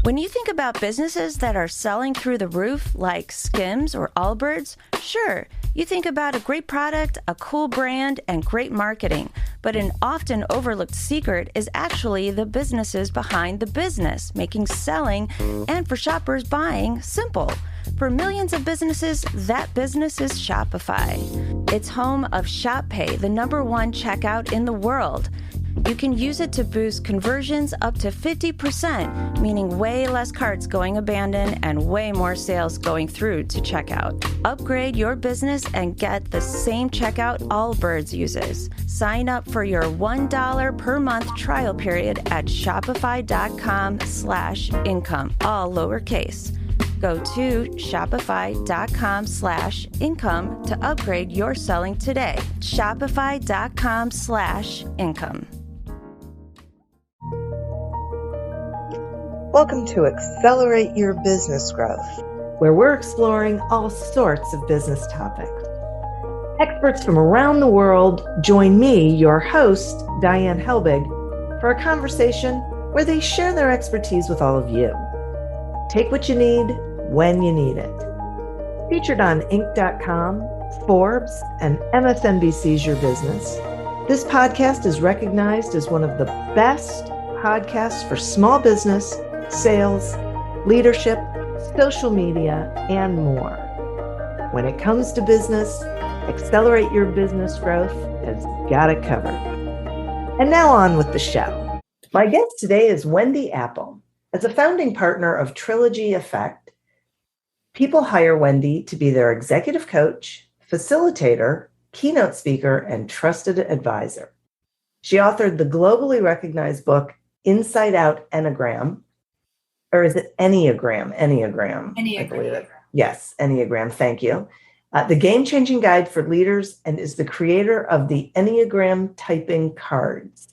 When you think about businesses that are selling through the roof, like Skims or Allbirds, sure, you think about a great product, a cool brand, and great marketing. But an often overlooked secret is actually the businesses behind the business, making selling and for shoppers buying simple. For millions of businesses, that business is Shopify. It's home of Shop Pay, the #1 checkout in the world. You can use it to boost conversions up to 50%, meaning way less carts going abandoned and way more sales going through to checkout. Upgrade your business and get the same checkout Allbirds uses. Sign up for your $1 per month trial period at shopify.com/income, all lowercase. Go to shopify.com/income to upgrade your selling today. Shopify.com/income. Welcome to Accelerate Your Business Growth, where we're exploring all sorts of business topics. Experts from around the world join me, your host, Diane Helbig, for a conversation where they share their expertise with all of you. Take what you need when you need it. Featured on Inc.com, Forbes, and MSNBC's Your Business, this podcast is recognized as one of the best podcasts for small business, sales, leadership, social media, and more. When it comes to business, Accelerate Your Business Growth has got it covered. And now on with the show. My guest today is Wendy Appel. As a founding partner of Trilogy Effect, people hire Wendy to be their executive coach, facilitator, keynote speaker, and trusted advisor. She authored the globally recognized book, Out Enneagram, or is it Enneagram? Enneagram. I believe it. Yes, Enneagram. Thank you. The game-changing guide for leaders, and is the creator of the Enneagram typing cards.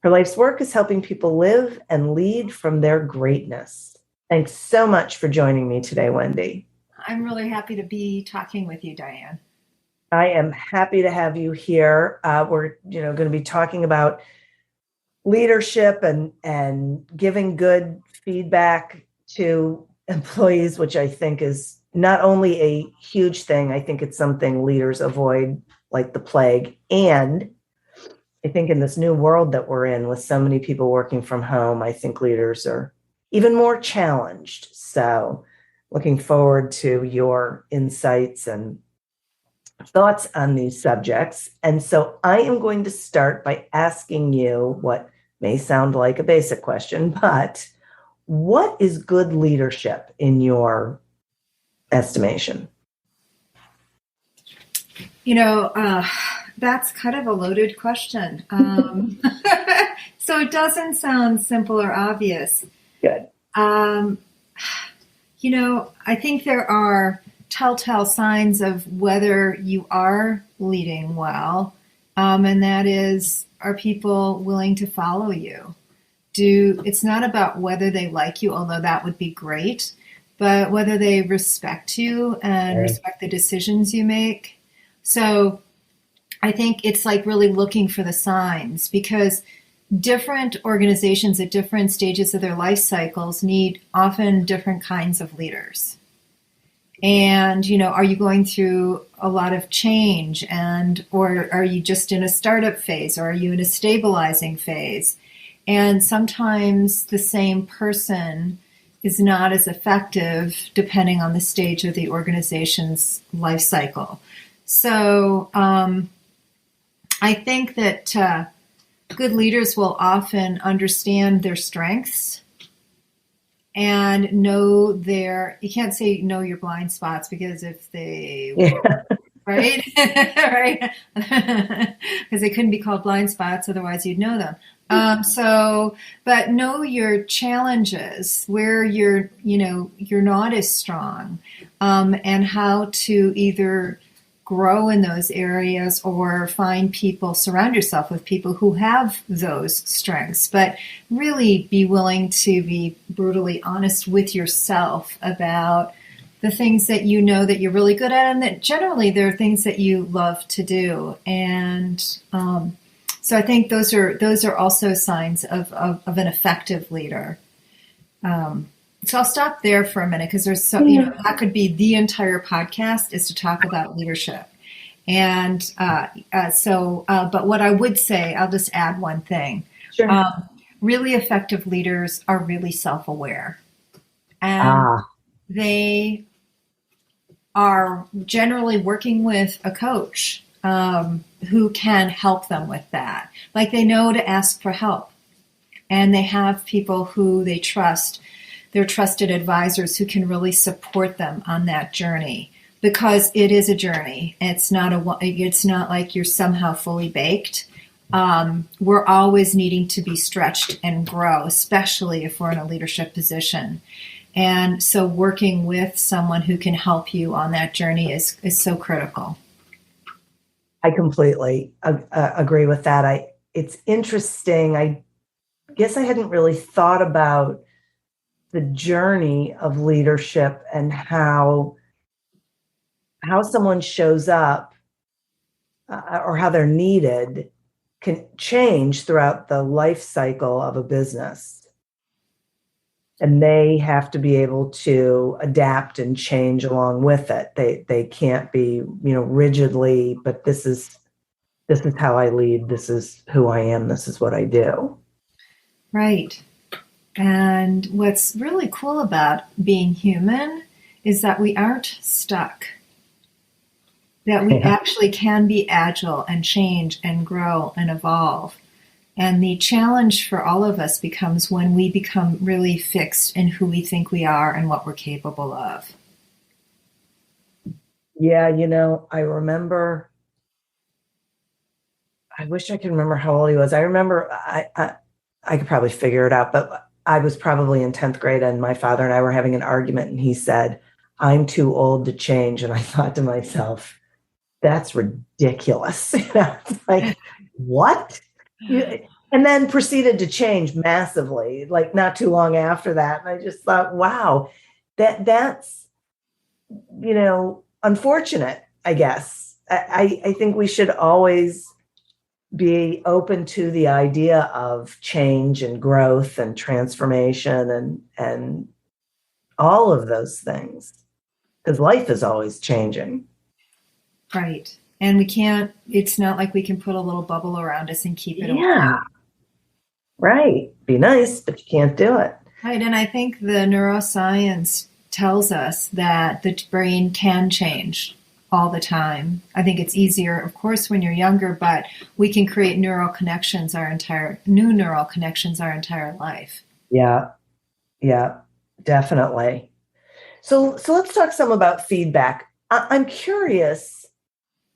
Her life's work is helping people live and lead from their greatness. Thanks so much for joining me today, Wendy. I'm really happy to be talking with you, Diane. I am happy to have you here. We're going to be talking about leadership and giving good feedback to employees, which I think is not only a huge thing, I think it's something leaders avoid like the plague. And I think in this new world that we're in with so many people working from home, I think leaders are even more challenged. So looking forward to your insights and thoughts on these subjects. And so I am going to start by asking you what may sound like a basic question, but what is good leadership in your estimation? That's kind of a loaded question. So it doesn't sound simple or obvious. Good. I think there are telltale signs of whether you are leading well, and that is, are people willing to follow you? It's not about whether they like you, although that would be great, but whether they respect you and respect the decisions you make. So I think it's like really looking for the signs, because different organizations at different stages of their life cycles need often different kinds of leaders. And, are you going through a lot of change, or are you just in a startup phase, or are you in a stabilizing phase? And sometimes the same person is not as effective depending on the stage of the organization's life cycle. So I think that good leaders will often understand their strengths and know you can't say know your blind spots, because if they, right? Right? Because they couldn't be called blind spots, otherwise you'd know them. But know your challenges, where you're not as strong, and how to either grow in those areas or surround yourself with people who have those strengths, but really be willing to be brutally honest with yourself about the things that you know that you're really good at, and that generally there are things that you love to do. And so I think those are also signs of an effective leader. So I'll stop there for a minute because there's so, that could be the entire podcast is to talk about leadership. And but what I would say, I'll just add one thing. Sure. Really effective leaders are really self-aware. And they are generally working with a coach who can help them with that. Like they know to ask for help. And they have people who they trust, they're trusted advisors who can really support them on that journey. Because it is a journey. It's not like you're somehow fully baked. We're always needing to be stretched and grow, especially if we're in a leadership position. And so working with someone who can help you on that journey is so critical. I completely agree with that. It's interesting. I guess I hadn't really thought about the journey of leadership and how someone shows up or how they're needed can change throughout the life cycle of a business. And they have to be able to adapt and change along with it. They can't be, rigidly, but this is how I lead. This is who I am. This is what I do. Right. And what's really cool about being human is that we aren't stuck. That we actually can be agile and change and grow and evolve. And the challenge for all of us becomes when we become really fixed in who we think we are and what we're capable of. Yeah, I remember, I wish I could remember how old he was. I remember, I could probably figure it out, but I was probably in 10th grade and my father and I were having an argument and he said, "I'm too old to change." And I thought to myself, that's ridiculous. It's like, what? And then proceeded to change massively, like not too long after that. And I just thought, wow, that's, unfortunate, I guess. I think we should always be open to the idea of change and growth and transformation and all of those things, because life is always changing. Right. And it's not like we can put a little bubble around us and keep it away. Yeah. Right. Be nice, but you can't do it. Right. And I think the neuroscience tells us that the brain can change all the time. I think it's easier, of course, when you're younger, but we can create new neural connections our entire life. Yeah. Yeah, definitely. So let's talk some about feedback. I'm curious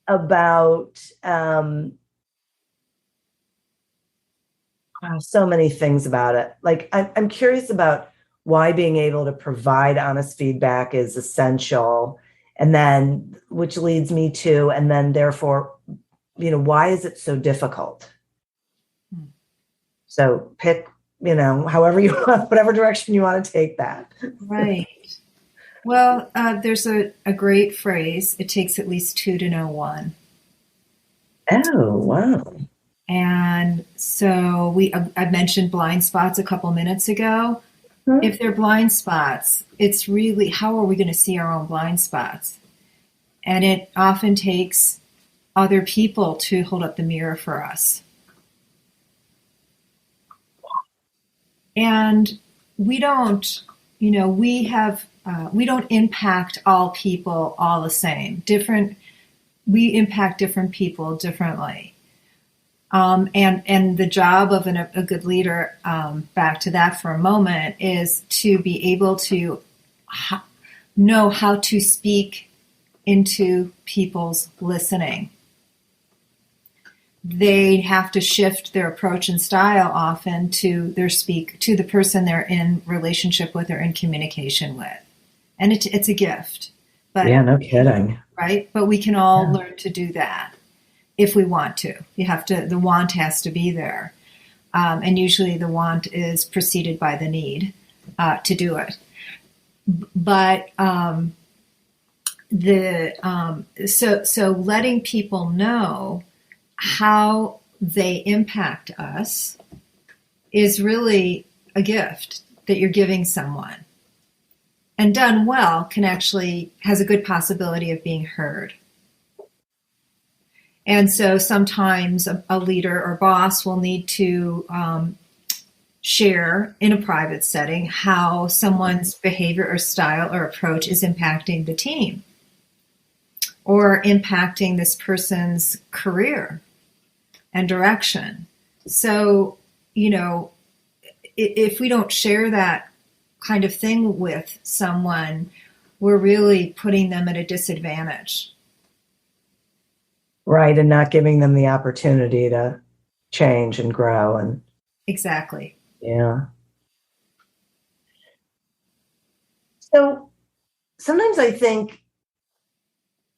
about so many things about it. Like I'm curious about why being able to provide honest feedback is essential, and then which leads me to, and then therefore, why is it so difficult? So pick, however you want, whatever direction you want to take that. Right. Well, there's a great phrase, it takes at least two to know one. Oh, wow. And so I mentioned blind spots a couple minutes ago. Mm-hmm. If they're blind spots, it's really, how are we going to see our own blind spots? And it often takes other people to hold up the mirror for us. And we don't, we don't impact all people all the same. We impact different people differently. And the job of a good leader, back to that for a moment, is to be able to know how to speak into people's listening. They have to shift their approach and style often to the person they're in relationship with or in communication with. And it's a gift. But, yeah, no kidding. Right? But we can all learn to do that if we want to. The want has to be there. And usually the want is preceded by the need to do it. But so letting people know how they impact us is really a gift that you're giving someone. and done well has a good possibility of being heard. And so sometimes a leader or boss will need to share in a private setting how someone's behavior or style or approach is impacting the team or impacting this person's career and direction. So, if we don't share that kind of thing with someone, we're really putting them at a disadvantage. Right, and not giving them the opportunity to change and grow. And exactly. Yeah. So sometimes I think,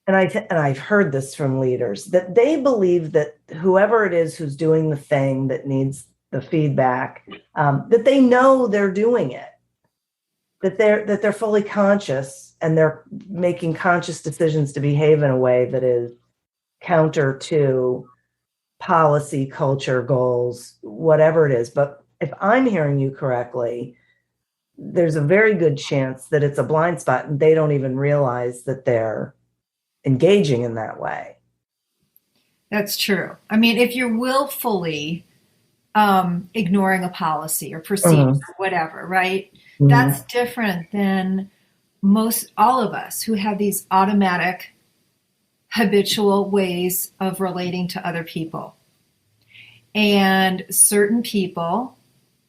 and I've heard this from leaders, that they believe that whoever it is who's doing the thing that needs the feedback, that they know they're doing it, that they're fully conscious and they're making conscious decisions to behave in a way that is counter to policy, culture, goals, whatever it is. But if I'm hearing you correctly, there's a very good chance that it's a blind spot and they don't even realize that they're engaging in that way. That's true. I mean, if you're willfully ignoring a policy or procedure or whatever, right? Mm-hmm. That's different than all of us who have these automatic, habitual ways of relating to other people. And certain people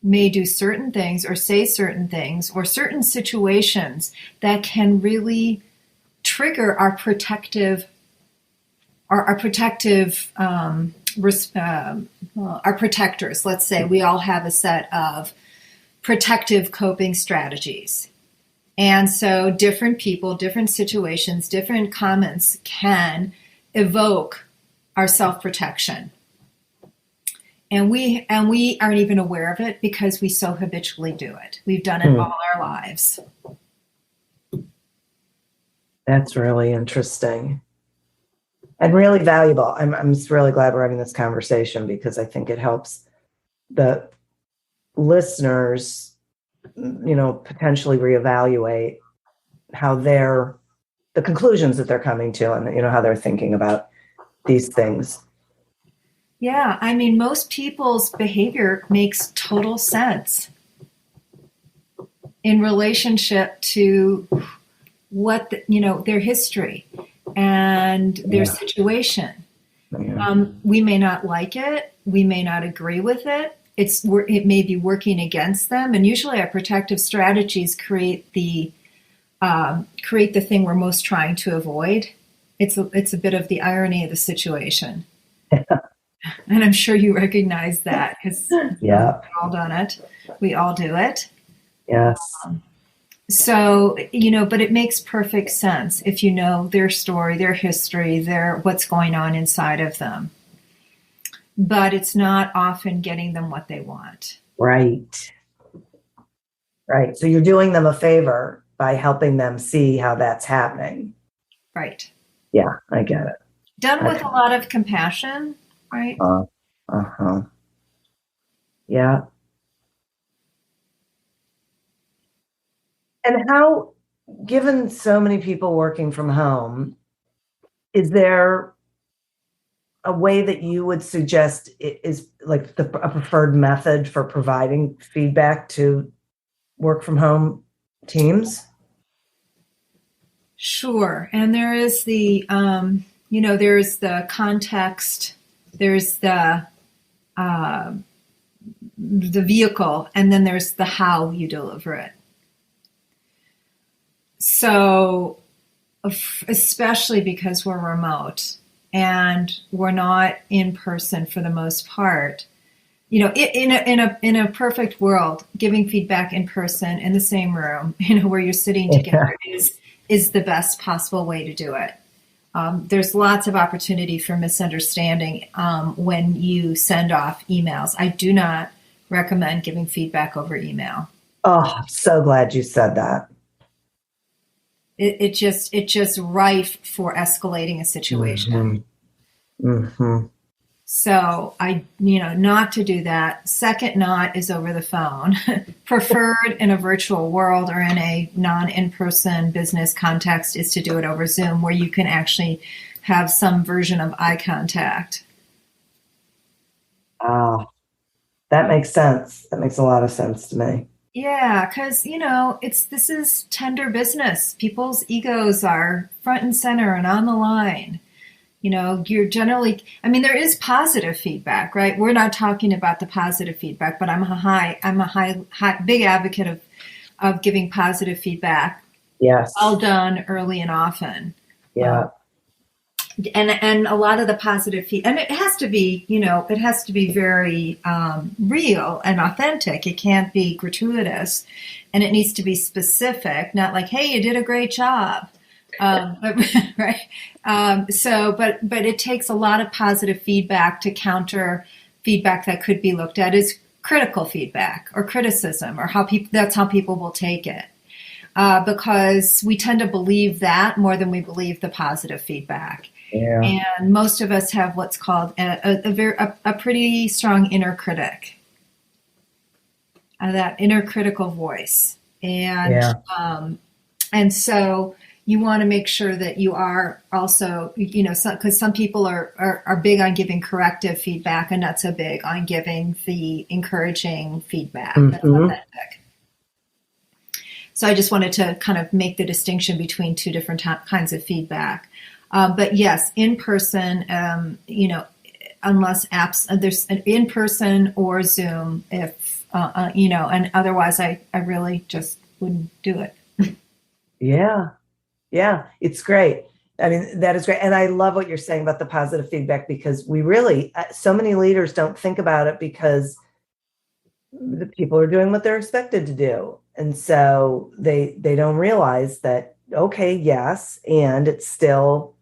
may do certain things or say certain things or certain situations that can really trigger our protectors. Let's say we all have a set of protective coping strategies. And so different people, different situations, different comments can evoke our self-protection. And we aren't even aware of it because we so habitually do it. We've done it all our lives. That's really interesting and really valuable. I'm just really glad we're having this conversation because I think it helps the listeners, potentially reevaluate how the conclusions that they're coming to and, how they're thinking about these things. Yeah, I mean, most people's behavior makes total sense in relationship to what, their history and their situation. Yeah. We may not like it. We may not agree with it. It may be working against them. And usually our protective strategies create the thing we're most trying to avoid. It's a bit of the irony of the situation. And I'm sure you recognize that because we've all done it. We all do it. Yes. So, but it makes perfect sense if you know their story, their history, what's going on inside of them. But it's not often getting them what they want. Right. Right. So you're doing them a favor by helping them see how that's happening. Right. Yeah, I get it. Done with a lot of compassion. Right. Yeah. And how, given so many people working from home, is there a way that you would suggest is like a preferred method for providing feedback to work from home teams? Sure. And there is the, there's the context. There's the vehicle, and then there's the how you deliver it. So, especially because we're remote and we're not in person for the most part, in a perfect world, giving feedback in person in the same room, where you're sitting together is the best possible way to do it. There's lots of opportunity for misunderstanding when you send off emails. I do not recommend giving feedback over email. Oh, I'm so glad you said that. It's just rife for escalating a situation. Mm-hmm. Mm-hmm. So not to do that. Second not is over the phone. Preferred in a virtual world or in a in-person business context is to do it over Zoom, where you can actually have some version of eye contact. That makes sense. That makes a lot of sense to me. Yeah, because, this is tender business. People's egos are front and center and on the line. You're generally, there is positive feedback, right? We're not talking about the positive feedback, but I'm a big advocate of giving positive feedback. Yes. All done early and often. Yeah. And a lot of the positive feedback, and it has to be very real and authentic. It can't be gratuitous, and it needs to be specific, not like, hey, you did a great job. Right. But it takes a lot of positive feedback to counter feedback that could be looked at as critical feedback or criticism, or that's how people will take it. Because we tend to believe that more than we believe the positive feedback. Yeah. And most of us have what's called a pretty strong inner critic, that inner critical voice. And so you want to make sure that you are also, because some people are big on giving corrective feedback and not so big on giving the encouraging feedback. Mm-hmm. That's authentic. So I just wanted to kind of make the distinction between two different kinds of feedback. But yes, in person, unless apps, there's an in person or Zoom, if, and otherwise I really just wouldn't do it. Yeah, it's great. That is great. And I love what you're saying about the positive feedback, because we really, so many leaders don't think about it because the people are doing what they're expected to do. And so they don't realize that, okay, yes, and it's still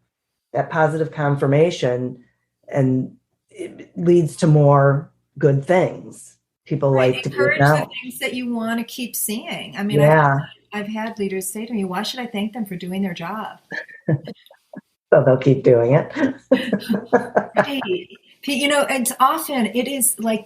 that positive confirmation, and it leads to more good things. People like to encourage the things that you want to keep seeing. I've had leaders say to me, why should I thank them for doing their job? So they'll keep doing it. Right. And often it is like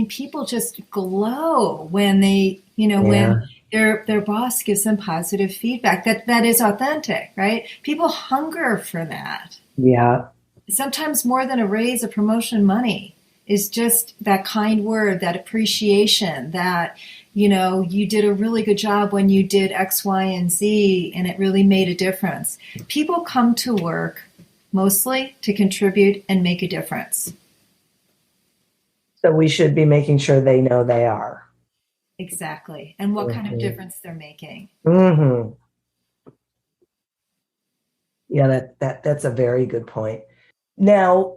people just glow when they, when their boss gives them positive feedback that is authentic, right? People hunger for that. Yeah. Sometimes more than a raise, a promotion, money is just that kind word, that appreciation, that, you did a really good job when you did X, Y, and Z, and it really made a difference. People come to work mostly to contribute and make a difference. So we should be making sure they know they are. Exactly. And what kind of difference they're making. Mm-hmm. Yeah, that's a very good point. Now,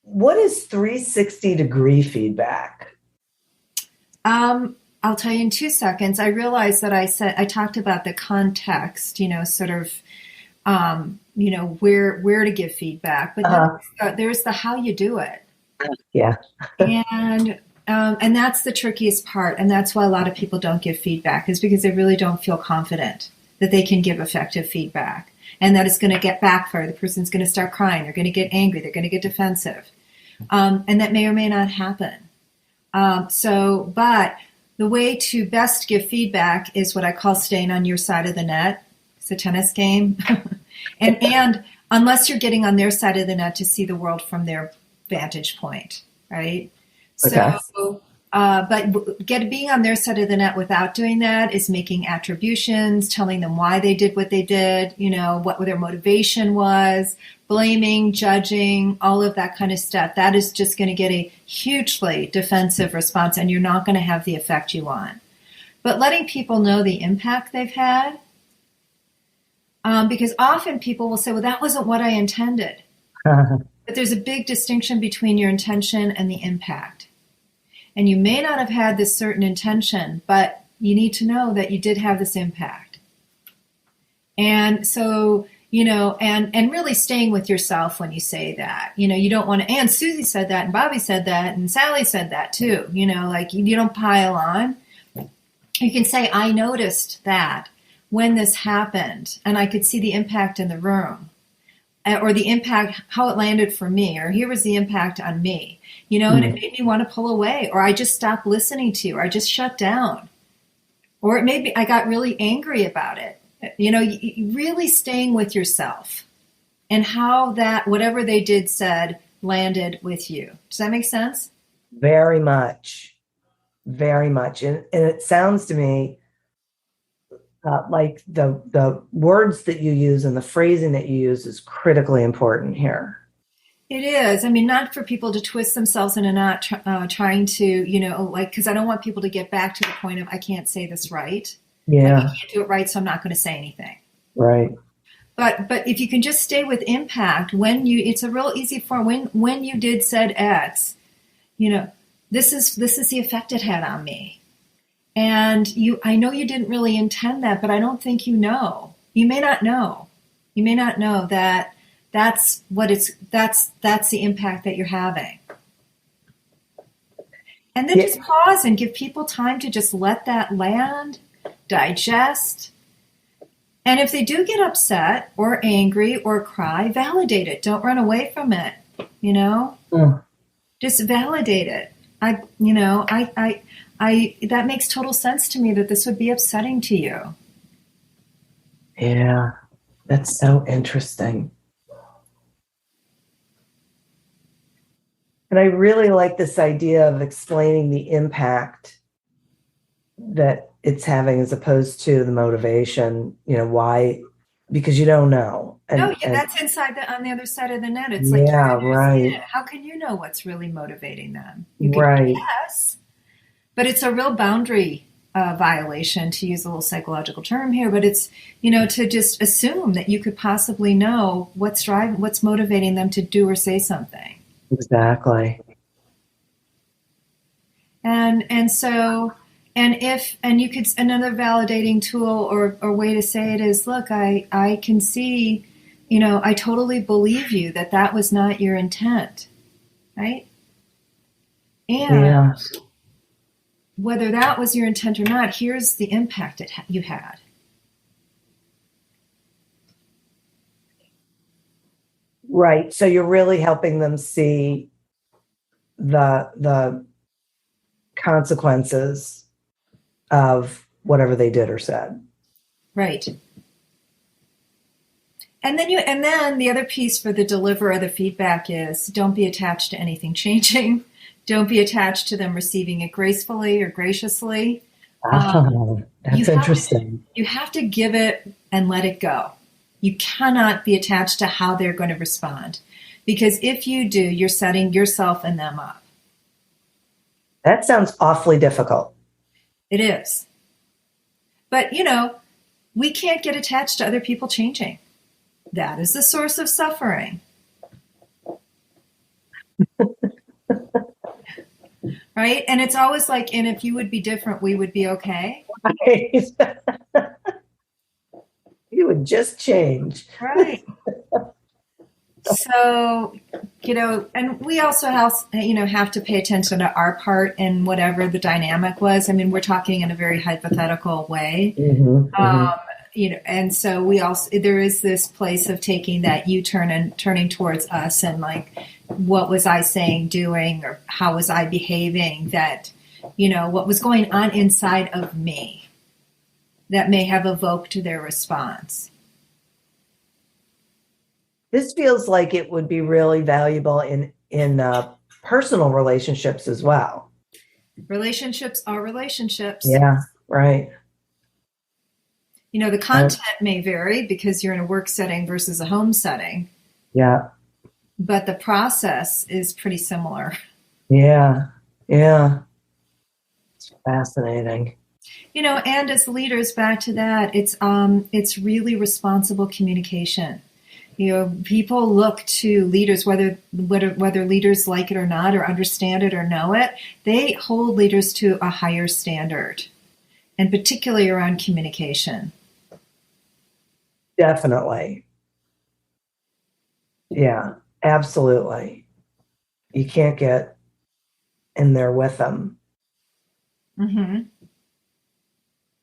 what is 360-degree feedback? I'll tell you in 2 seconds. I realized that I talked about the context, sort of, where to give feedback, but then there's the how you do it. Yeah. And that's the trickiest part. And that's why a lot of people don't give feedback, is because they really don't feel confident that they can give effective feedback, and that it's going to get backfire. The person's going to start crying. They're going to get angry. They're going to get defensive. And that may or may not happen. But the way to best give feedback is what I call staying on your side of the net. It's a tennis game. and unless you're getting on their side of the net to see the world from their vantage point, right? Okay. So, but being on their side of the net without doing that is making attributions, telling them why they did what they did, what their motivation was, blaming, judging, all of that kind of stuff. That is just going to get a hugely defensive response, and you're not going to have the effect you want. But letting people know the impact they've had, because often people will say, well, that wasn't what I intended. But there's a big distinction between your intention and the impact. And you may not have had this certain intention, but you need to know that you did have this impact. And so, and really staying with yourself when you say that. You don't want to, and Susie said that, and Bobby said that, and Sally said that too. Like you don't pile on. You can say, I noticed that when this happened, and I could see the impact in the room. or the impact, how it landed for me, or here was the impact on me, and it made me want to pull away, or I just stopped listening to you, or I just shut down, or it made me, I got really angry about it. Really staying with yourself and how that, whatever they did, said, landed with you. Does that make sense? Very much. Very much. And it sounds to me like the words that you use and the phrasing that you use is critically important here. It is. I mean, not for people to twist themselves into not trying to, because I don't want people to get back to the point of, I can't say this right. Yeah. I can't do it right, so I'm not going to say anything. Right. But if you can just stay with impact, it's a real easy form. When you did said X, this is the effect it had on me. And I know you didn't really intend that, but I don't think you know. You may not know. You may not know that that's the impact that you're having. And then just pause and give people time to just let that land, digest. And if they do get upset or angry or cry, validate it. Don't run away from it. Just validate it. That makes total sense to me that this would be upsetting to you. Yeah, that's so interesting. And I really like this idea of explaining the impact that it's having as opposed to the motivation, why, because you don't know. That's on the other side of the net. It's right. How can you know what's really motivating them? You can guess. But it's a real boundary violation, to use a little psychological term here, but it's, to just assume that you could possibly know what's motivating them to do or say something. Exactly. And you could, another validating tool or way to say it is, look, I can see, I totally believe you that was not your intent, right? And whether that was your intent or not, here's the impact you had. Right. So you're really helping them see the consequences of whatever they did or said. Right. And then the other piece for the deliverer of the feedback is, don't be attached to anything changing. Don't be attached to them receiving it gracefully or graciously. That's interesting. You have to give it and let it go. You cannot be attached to how they're going to respond. Because if you do, you're setting yourself and them up. That sounds awfully difficult. It is. But, we can't get attached to other people changing. That is the source of suffering. Right? And it's always like, and if you would be different, we would be okay. Right. You would just change. Right. So, and we also have to pay attention to our part in whatever the dynamic was. I mean, we're talking in a very hypothetical way. And so there is this place of taking that U-turn and turning towards us and like, what was I saying, doing, or how was I behaving that, what was going on inside of me that may have evoked their response. This feels like it would be really valuable in personal relationships as well. Relationships are relationships. Yeah, right. The content may vary because you're in a work setting versus a home setting. Yeah. But the process is pretty similar. Yeah. It's fascinating. And as leaders, back to that, it's really responsible communication. People look to leaders, whether leaders like it or not, or understand it or know it, they hold leaders to a higher standard, and particularly around communication. Definitely. Yeah, absolutely. You can't get in there with them. Mm-hmm.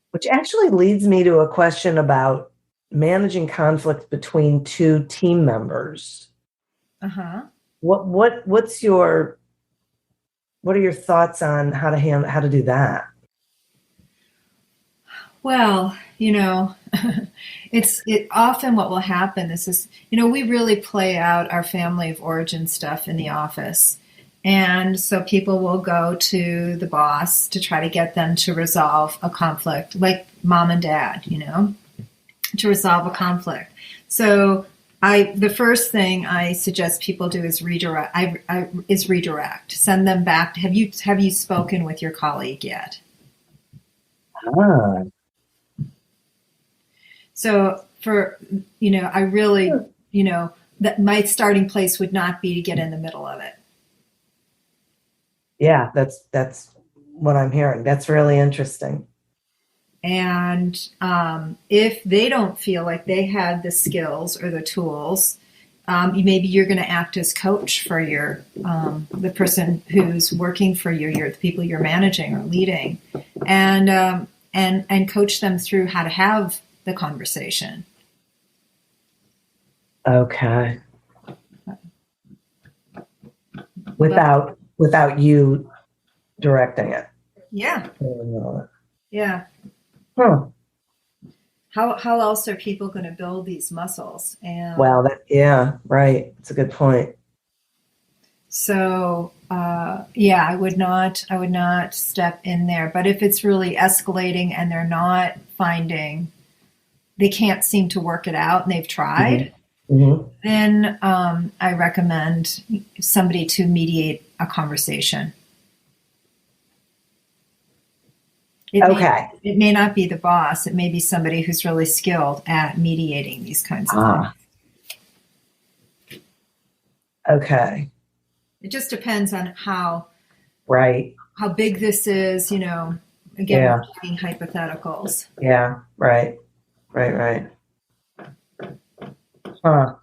Which actually leads me to a question about managing conflict between two team members. What are your thoughts on how to do that? Well, often what will happen is, we really play out our family of origin stuff in the office. And so people will go to the boss to try to get them to resolve a conflict, like mom and dad, to resolve a conflict. So the first thing I suggest people do is redirect. Send them back. Have you spoken with your colleague yet? So I really, that my starting place would not be to get in the middle of it. Yeah, that's what I'm hearing. That's really interesting. And if they don't feel like they have the skills or the tools, maybe you're going to act as coach for the person who's working for you, the people you're managing or leading, and coach them through how to have the conversation. Okay. Without you directing it. Yeah. Yeah. Huh. How else are people going to build these muscles? And right. It's a good point. So, I would not step in there. But if it's really escalating and they're not they can't seem to work it out and they've tried, then I recommend somebody to mediate a conversation. It may not be the boss. It may be somebody who's really skilled at mediating these kinds of things. Okay. It just depends on how big this is, again, we're talking hypotheticals. Yeah, right. Huh.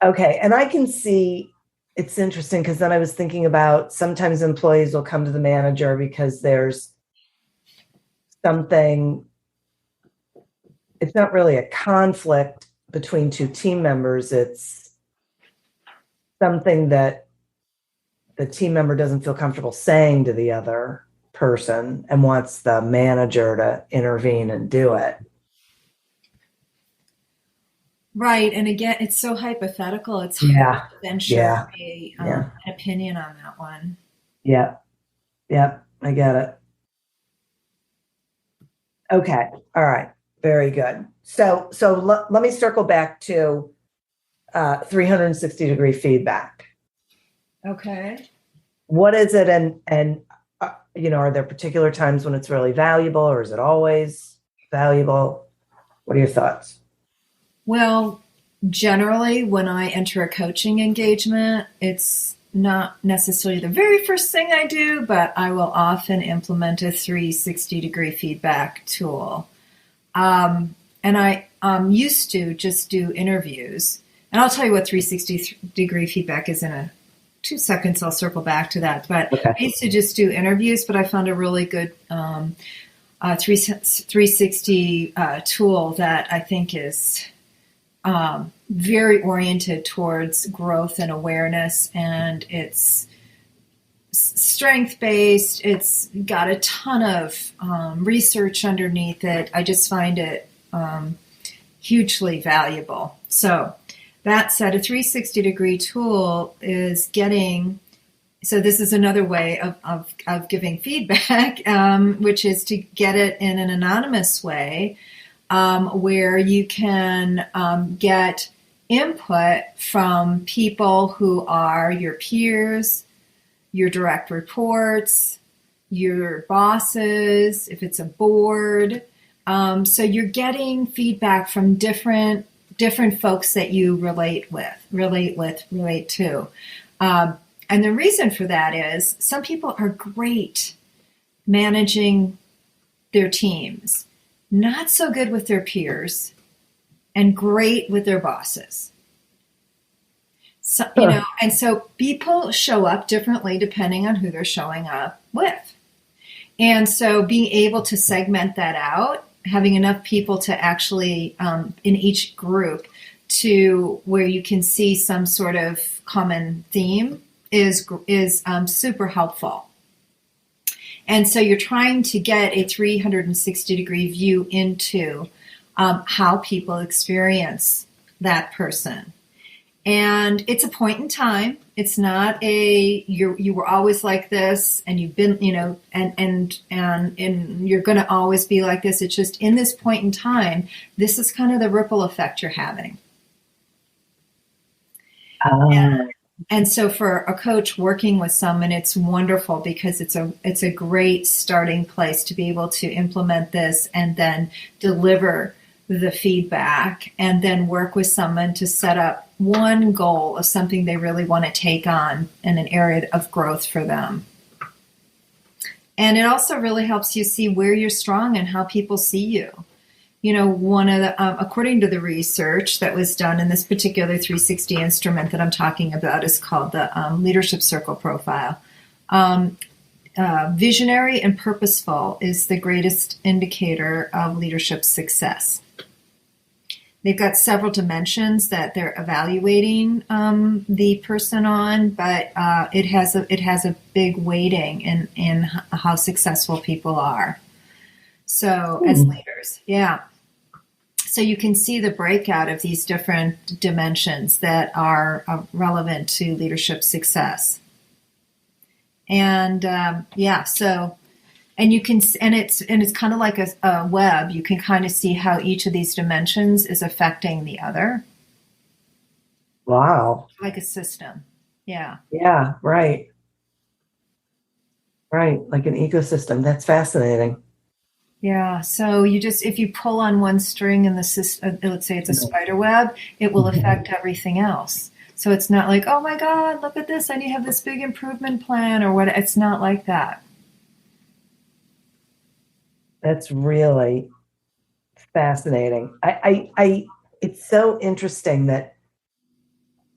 Okay, and I can see it's interesting because then I was thinking about sometimes employees will come to the manager because there's something, it's not really a conflict between two team members, it's something that the team member doesn't feel comfortable saying to the other person and wants the manager to intervene and do it. Right. And again, it's so hypothetical. It's hard to venture an opinion on that one. Yeah. I get it. Okay. All right. Very good. So let me circle back to 360-degree feedback. Okay. What is it? And are there particular times when it's really valuable, or is it always valuable? What are your thoughts? Well, generally, when I enter a coaching engagement, it's not necessarily the very first thing I do, but I will often implement a 360-degree feedback tool. And I used to just do interviews. And I'll tell you what 360-degree feedback is in 2 seconds. I'll circle back to that. But I used to just do interviews, but I found a really good 360 tool that I think is very oriented towards growth and awareness, and it's strength-based. It's got a ton of research underneath it. I just find it hugely valuable. So that said, a 360-degree tool is so this is another way of giving feedback, which is to get it in an anonymous way, where you can get input from people who are your peers, your direct reports, your bosses, if it's a board. So you're getting feedback from different folks that you relate to. And the reason for that is some people are great managing their teams, not so good with their peers, and great with their bosses. So, and so people show up differently depending on who they're showing up with. And so being able to segment that out having enough people to actually in each group to where you can see some sort of common theme is super helpful. And so you're trying to get a 360-degree view into how people experience that person. And it's a point in time. It's not you were always like this and you've been, and you're going to always be like this. It's just in this point in time, this is kind of the ripple effect you're having. And so for a coach working with someone, it's wonderful because it's a great starting place to be able to implement this and then deliver the feedback and then work with someone to set up one goal of something they really want to take on in an area of growth for them. And it also really helps you see where you're strong and how people see you. One of the, according to the research that was done in this particular 360 instrument that I'm talking about is called the Leadership Circle Profile. Visionary and purposeful is the greatest indicator of leadership success. They've got several dimensions that they're evaluating the person on, but it has a big weighting in how successful people are. So as leaders, yeah. So you can see the breakout of these different dimensions that are relevant to leadership success. And and you can, and it's kind of like a web. You can kind of see how each of these dimensions is affecting the other. Wow. Like a system. Yeah. Yeah. Right. Right. Like an ecosystem. That's fascinating. Yeah. So if you pull on one string in the system, let's say it's a spider web, it will affect everything else. So it's not like, oh my God, look at this. I need to have this big improvement plan or what. It's not like that. That's really fascinating. It's so interesting that,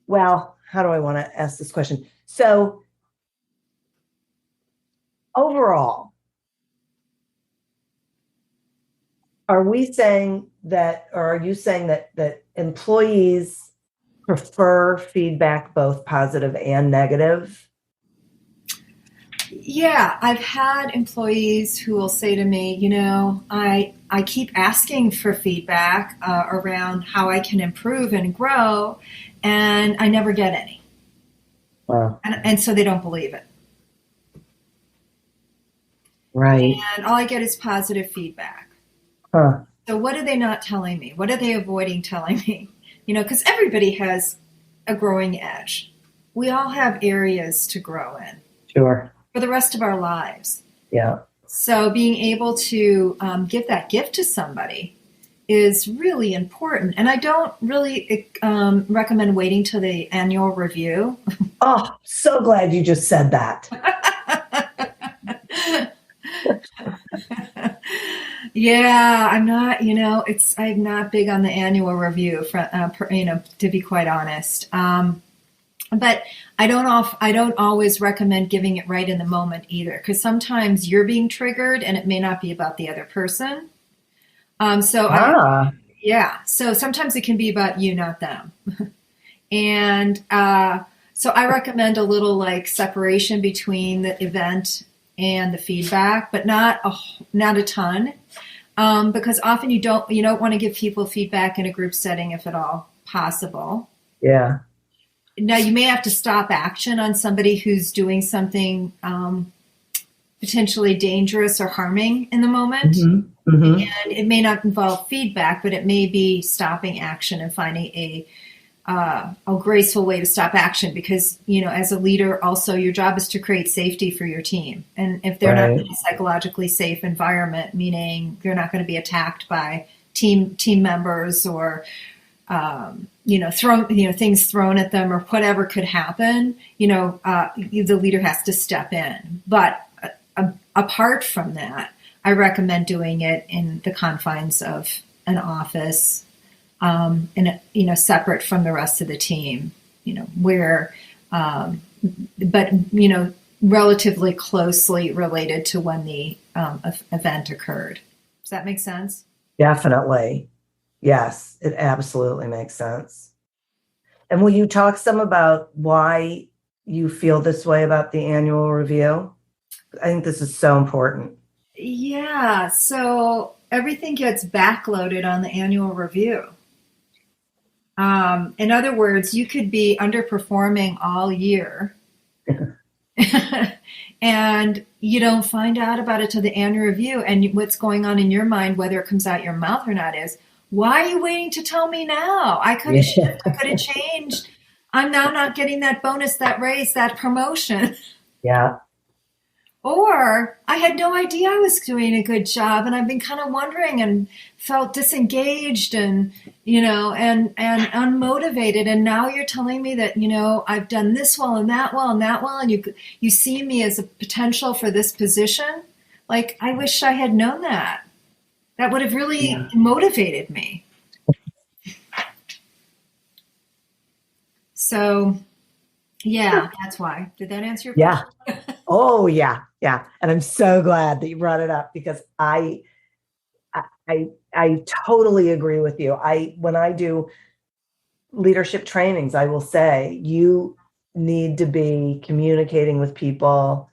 well, how do I want to ask this question? So overall, are we saying that, or are you saying that employees prefer feedback, both positive and negative? Yeah, I've had employees who will say to me, I keep asking for feedback around how I can improve and grow, and I never get any. Wow. And so they don't believe it. Right. And all I get is positive feedback. Huh. So what are they not telling me? What are they avoiding telling me? Because everybody has a growing edge. We all have areas to grow in. Sure. For the rest of our lives. Yeah. So being able to give that gift to somebody is really important. And I don't really recommend waiting till the annual review. Oh, so glad you just said that. Yeah, I'm not, I'm not big on the annual review, to be quite honest. But I don't always recommend giving it right in the moment either, because sometimes you're being triggered and it may not be about the other person. So sometimes it can be about you, not them. And so I recommend a little like separation between the event and the feedback, but not a ton, because often you don't want to give people feedback in a group setting if at all possible. Yeah. Now, you may have to stop action on somebody who's doing something potentially dangerous or harming in the moment. Mm-hmm. Mm-hmm. And it may not involve feedback, but it may be stopping action and finding a graceful way to stop action. Because, as a leader, also your job is to create safety for your team. And if they're not in a psychologically safe environment, meaning they're not going to be attacked by team members or things thrown at them or whatever could happen, the leader has to step in. But apart from that, I recommend doing it in the confines of an office, separate from the rest of the team, where, relatively closely related to when the event occurred. Does that make sense? Definitely. Yes, it absolutely makes sense. And will you talk some about why you feel this way about the annual review? I think this is so important. Yeah, so everything gets backloaded on the annual review. In other words, you could be underperforming all year and you don't find out about it till the annual review. And what's going on in your mind, whether it comes out your mouth or not, is, why are you waiting to tell me now? I could have shifted, I could have changed. I'm now not getting that bonus, that raise, that promotion. Yeah. Or I had no idea I was doing a good job, and I've been kind of wondering and felt disengaged and, and unmotivated. And now you're telling me that, I've done this well and that well and that well, and you see me as a potential for this position. Like, I wish I had known that. That would have really motivated me. So, yeah, that's why. Did that answer your question? Yeah. Oh, yeah. Yeah. And I'm so glad that you brought it up, because I totally agree with you. When I do leadership trainings, I will say you need to be communicating with people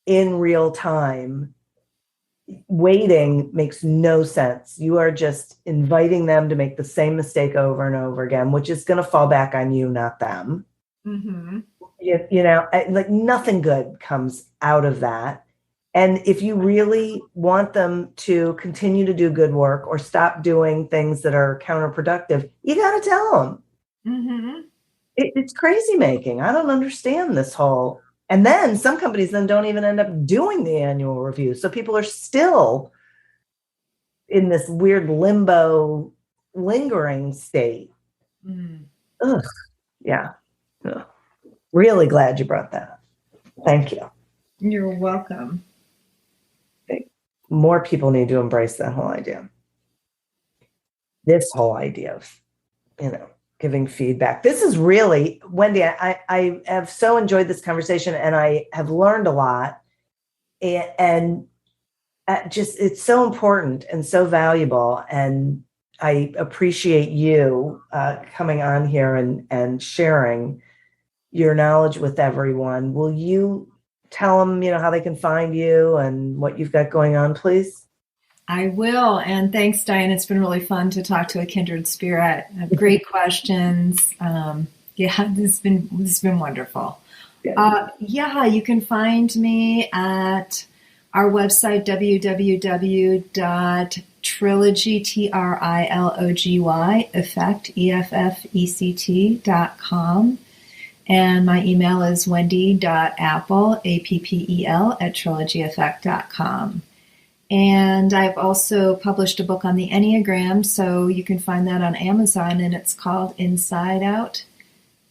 in real time. Waiting makes no sense. You are just inviting them to make the same mistake over and over again, which is going to fall back on you, not them. Mm-hmm. Like nothing good comes out of that. And if you really want them to continue to do good work or stop doing things that are counterproductive, you got to tell them. Mm-hmm. It's crazy making. I don't understand this whole. And then some companies then don't even end up doing the annual review. So people are still in this weird limbo, lingering state. Mm. Ugh. Yeah. Ugh. Really glad you brought that up. Thank you. You're welcome. More people need to embrace that whole idea. This whole idea of, giving feedback. This is really, Wendy, I have so enjoyed this conversation, and I have learned a lot, and it's so important and so valuable. And I appreciate you coming on here and sharing your knowledge with everyone. Will you tell them, how they can find you and what you've got going on, please? I will. And thanks, Diane. It's been really fun to talk to a kindred spirit. Great questions. This has been wonderful. You can find me at our website, www.trilogy, Trilogy, effect, EFFECT.com. And my email is wendy.appel, APPEL, @trilogyeffect.com. And I've also published a book on the Enneagram, so you can find that on Amazon, and it's called Inside Out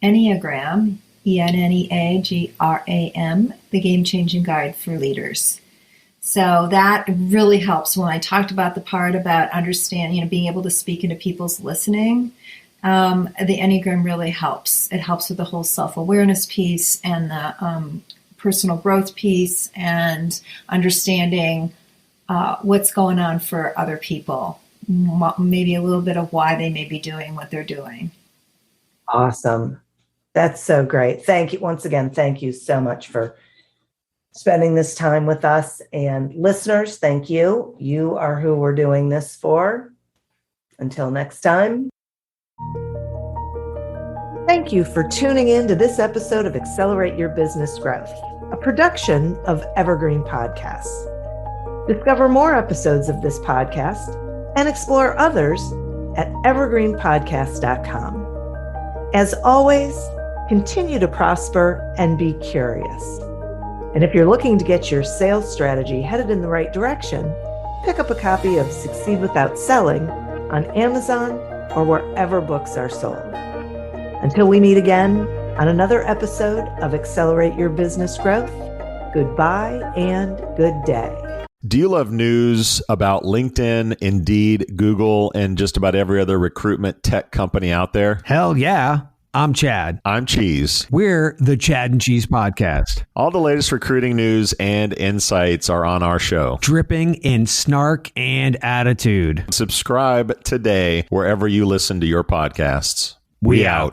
Enneagram, ENNEAGRAM, The Game-Changing Guide for Leaders. So that really helps. When I talked about the part about understanding, being able to speak into people's listening, the Enneagram really helps. It helps with the whole self-awareness piece and the personal growth piece and understanding what's going on for other people, maybe a little bit of why they may be doing what they're doing. Awesome. That's so great. Thank you. Once again, thank you so much for spending this time with us. And listeners, thank you. You are who we're doing this for. Until next time. Thank you for tuning in to this episode of Accelerate Your Business Growth, a production of Evergreen Podcasts. Discover more episodes of this podcast and explore others at evergreenpodcast.com. As always, continue to prosper and be curious. And if you're looking to get your sales strategy headed in the right direction, pick up a copy of Succeed Without Selling on Amazon or wherever books are sold. Until we meet again on another episode of Accelerate Your Business Growth, goodbye and good day. Do you love news about LinkedIn, Indeed, Google, and just about every other recruitment tech company out there? Hell yeah. I'm Chad. I'm Cheese. We're the Chad and Cheese Podcast. All the latest recruiting news and insights are on our show. Dripping in snark and attitude. Subscribe today wherever you listen to your podcasts. We out.